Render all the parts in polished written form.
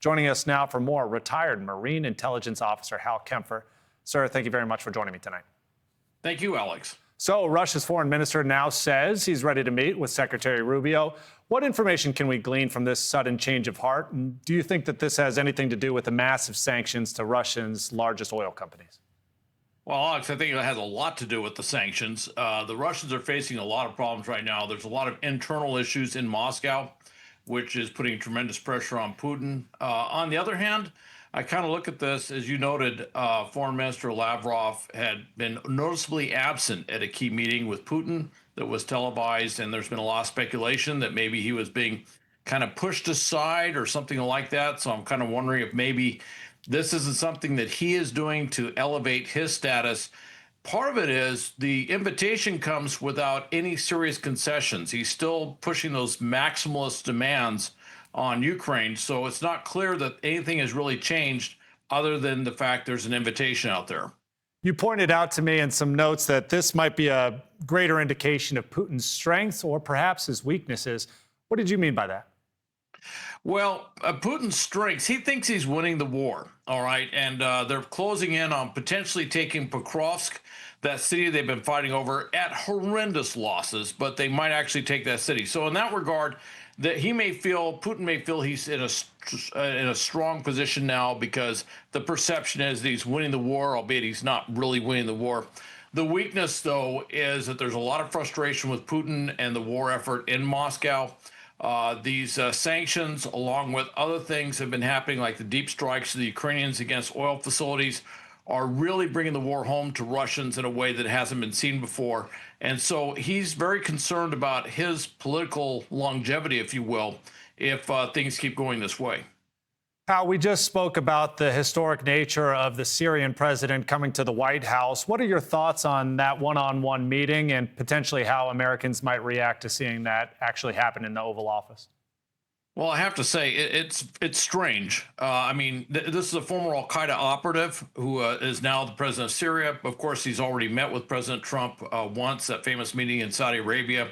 Joining us now for more, retired Marine Intelligence Officer Hal Kempfer. Sir, thank you very much for joining me tonight. Thank you, Alex. So Russia's foreign minister now says he's ready to meet with Secretary Rubio. What information can we glean from this sudden change of heart? And do you think that this has anything to do with the massive sanctions to Russia's largest oil companies? Well, Alex, I think it has a lot to do with the sanctions. The Russians are facing a lot of problems right now. There's a lot of internal issues in Moscow, which is putting tremendous pressure on Putin. On the other hand, I kind of look at this, as you noted, Foreign Minister Lavrov had been noticeably absent at a key meeting with Putin that was televised, and there's been a lot of speculation that maybe he was being kind of pushed aside or something like that. So I'm kind of wondering if maybe this isn't something that he is doing to elevate his status. Part of it is the invitation comes without any serious concessions. He's still pushing those maximalist demands on Ukraine. So it's not clear that anything has really changed other than the fact there's an invitation out there. You pointed out to me in some notes that this might be a greater indication of Putin's strengths or perhaps his weaknesses. What did you mean by that? Well, Putin's strengths, he thinks he's winning the war, all right? And they're closing in on potentially taking Pokrovsk, that city they've been fighting over at horrendous losses, but they might actually take that city. So in that regard, that Putin may feel he's in a strong position now because the perception is that he's winning the war, albeit he's not really winning the war. The weakness, though, is that there's a lot of frustration with Putin and the war effort in Moscow. These sanctions, along with other things, have been happening, like the deep strikes of the Ukrainians against oil facilities, are really bringing the war home to Russians in a way that hasn't been seen before. And so he's very concerned about his political longevity, if you will, if things keep going this way. Hal, we just spoke about the historic nature of the Syrian president coming to the White House. What are your thoughts on that one-on-one meeting and potentially how Americans might react to seeing that actually happen in the Oval Office? Well, I have to say, it's strange. I mean, this is a former al-Qaeda operative who is now the president of Syria. Of course, he's already met with President Trump once, that famous meeting in Saudi Arabia.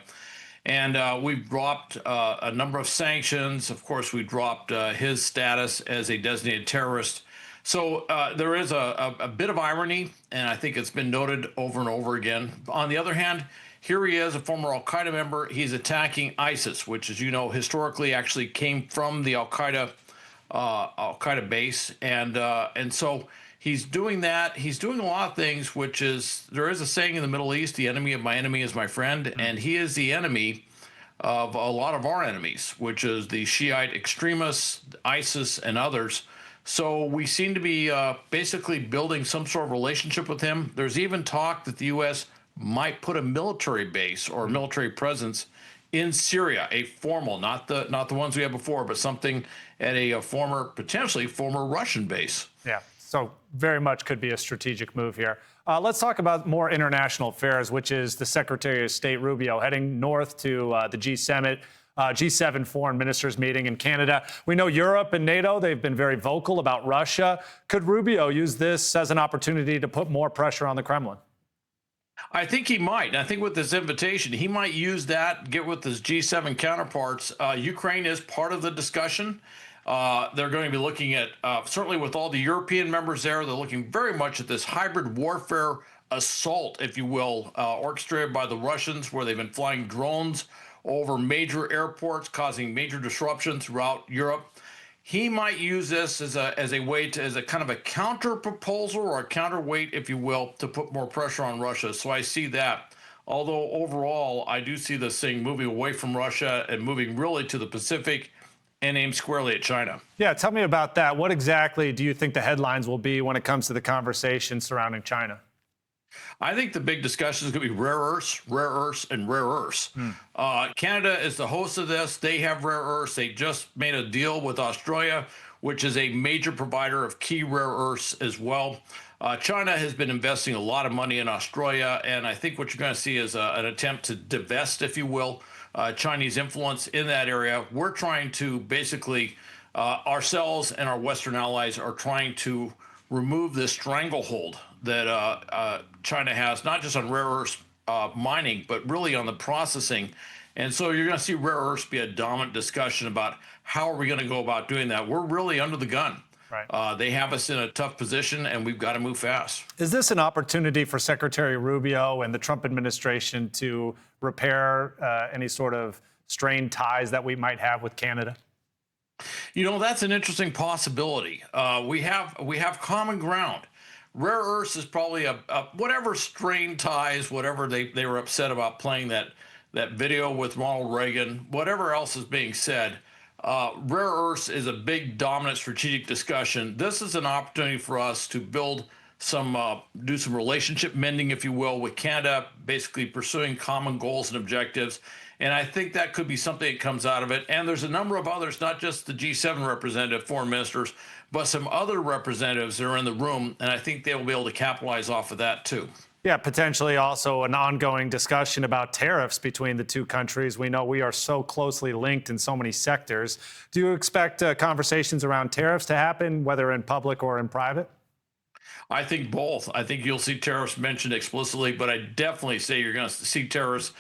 And we've dropped a number of sanctions. Of course, we dropped his status as a designated terrorist. So there is a bit of irony, and I think it's been noted over and over again. On the other hand, here he is, a former al-Qaeda member. He's attacking ISIS, which, as you know, historically actually came from the al-Qaeda base, and so he's doing that. He's doing a lot of things, which is, there is a saying in the Middle East: "The enemy of my enemy is my friend," and he is the enemy of a lot of our enemies, which is the Shiite extremists, ISIS, and others. So we seem to be basically building some sort of relationship with him. There's even talk that the U.S. might put a military base or military presence in Syria, a formal, not the ones we had before, but something at a potentially former Russian base. Yeah, so very much could be a strategic move here. Let's talk about more international affairs, which is the Secretary of State Rubio heading north to the G7 foreign ministers meeting in Canada. We know Europe and NATO, they've been very vocal about Russia. Could Rubio use this as an opportunity to put more pressure on the Kremlin? I think he might. I think with this invitation, he might use that, get with his G7 counterparts. Ukraine is part of the discussion. They're going to be looking at, certainly with all the European members there, they're looking very much at this hybrid warfare assault, if you will, orchestrated by the Russians, where they've been flying drones over major airports, causing major disruption throughout Europe. He might use this as a way to, as a kind of a counter proposal or a counterweight, if you will, to put more pressure on Russia. So I see that. Although overall, I do see this thing moving away from Russia and moving really to the Pacific and aimed squarely at China. Yeah, tell me about that. What exactly do you think the headlines will be when it comes to the conversation surrounding China? I think the big discussion is going to be rare earths, and rare earths. Canada is the host of this. They have rare earths. They just made a deal with Australia, which is a major provider of key rare earths as well. China has been investing a lot of money in Australia, and I think what you're going to see is an attempt to divest, if you will, Chinese influence in that area. We're trying to basically, ourselves and our Western allies are trying to remove this stranglehold that China has, not just on rare earth mining, but really on the processing And so you're going to see rare earths be a dominant discussion about how are we going to go about doing that. We're really under the gun. Right. They have us in a tough position, and we've got to move fast. Is this an opportunity for Secretary Rubio and the Trump administration to repair any sort of strained ties that we might have with Canada? You know, that's an interesting possibility. We have common ground. Rare earths is probably a whatever strained ties, whatever they were upset about playing that video with Ronald Reagan, whatever else is being said. Rare earths is a big dominant strategic discussion. This is an opportunity for us to build do some relationship mending, if you will, with Canada, basically pursuing common goals and objectives. And I think that could be something that comes out of it. And there's a number of others, not just the G7 representative foreign ministers, but some other representatives that are in the room. And I think they will be able to capitalize off of that too. Yeah, potentially also an ongoing discussion about tariffs between the two countries. We know we are so closely linked in so many sectors. Do you expect conversations around tariffs to happen, whether in public or in private? I think both. I think you'll see tariffs mentioned explicitly, but I definitely say you're going to see tariffs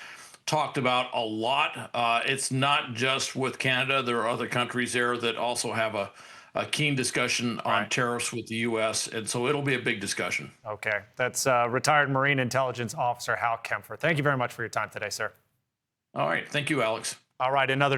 talked about a lot. It's not just with Canada. There are other countries there that also have a keen discussion on tariffs with the U.S., and so it'll be a big discussion. Okay. That's retired Marine Intelligence Officer Hal Kempfer. Thank you very much for your time today, sir. All right. Thank you, Alex. All right. Another